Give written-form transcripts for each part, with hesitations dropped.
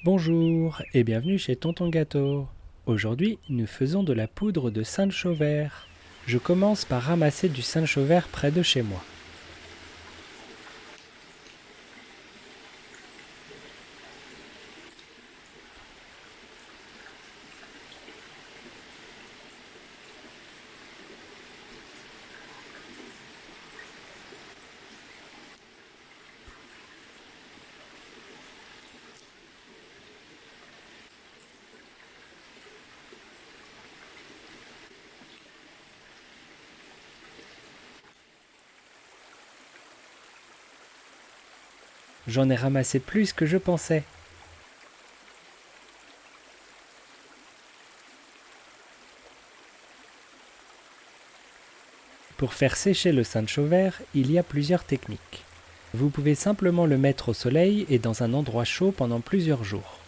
Bonjour et bienvenue chez Tonton Gâteau. Aujourd'hui, nous faisons de la poudre de Sancho vert. Je commence par ramasser du Sancho vert près de chez moi. J'en ai ramassé plus que je pensais. Pour faire sécher le Sancho vert, il y a plusieurs techniques. Vous pouvez simplement le mettre au soleil et dans un endroit chaud pendant plusieurs jours.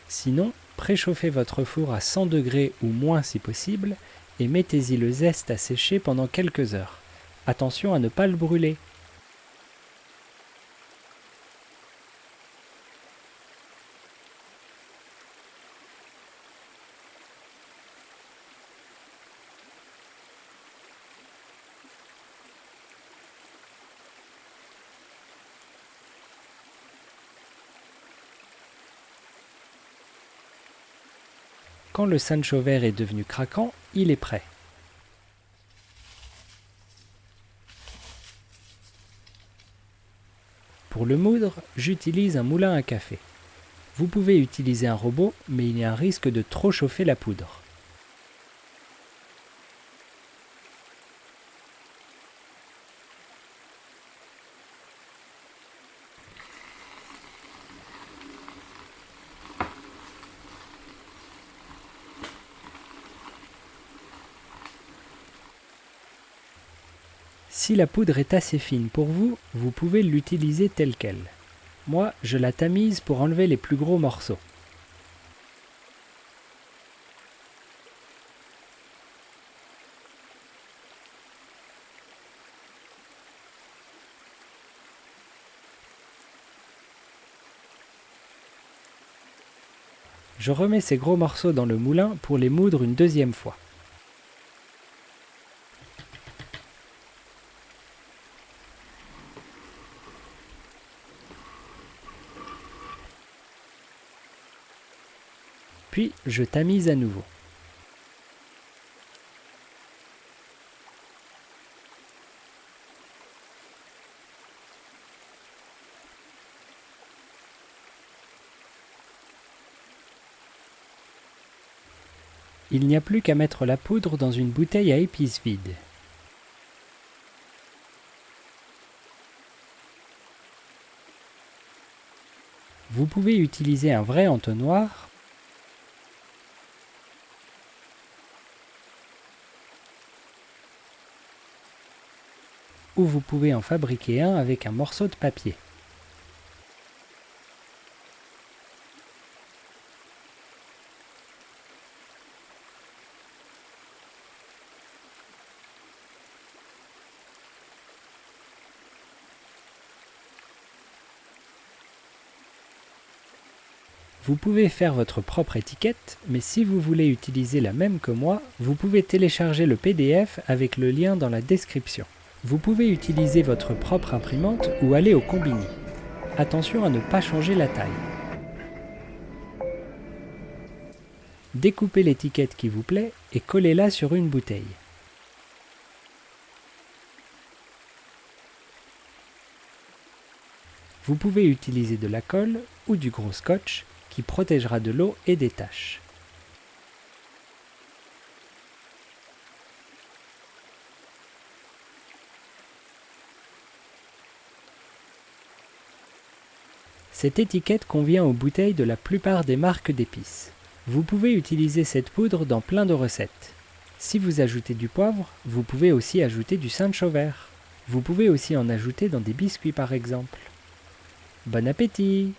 Sinon, préchauffez votre four à 100 degrés ou moins si possible et mettez-y le zeste à sécher pendant quelques heures. Attention à ne pas le brûler. Quand le Sancho vert est devenu craquant, il est prêt. Pour le moudre, j'utilise un moulin à café. Vous pouvez utiliser un robot, mais il y a un risque de trop chauffer la poudre. Si la poudre est assez fine pour vous, vous pouvez l'utiliser telle quelle. Moi, je la tamise pour enlever les plus gros morceaux. Je remets ces gros morceaux dans le moulin pour les moudre une deuxième fois. Puis je tamise à nouveau. Il n'y a plus qu'à mettre la poudre dans une bouteille à épices vide. Vous pouvez utiliser un vrai entonnoir ou vous pouvez en fabriquer un avec un morceau de papier. Vous pouvez faire votre propre étiquette, mais si vous voulez utiliser la même que moi, vous pouvez télécharger le PDF avec le lien dans la description. Vous pouvez utiliser votre propre imprimante ou aller au combini. Attention à ne pas changer la taille. Découpez l'étiquette qui vous plaît et collez-la sur une bouteille. Vous pouvez utiliser de la colle ou du gros scotch qui protégera de l'eau et des taches. Cette étiquette convient aux bouteilles de la plupart des marques d'épices. Vous pouvez utiliser cette poudre dans plein de recettes. Si vous ajoutez du poivre, vous pouvez aussi ajouter du Sancho vert. Vous pouvez aussi en ajouter dans des biscuits par exemple. Bon appétit!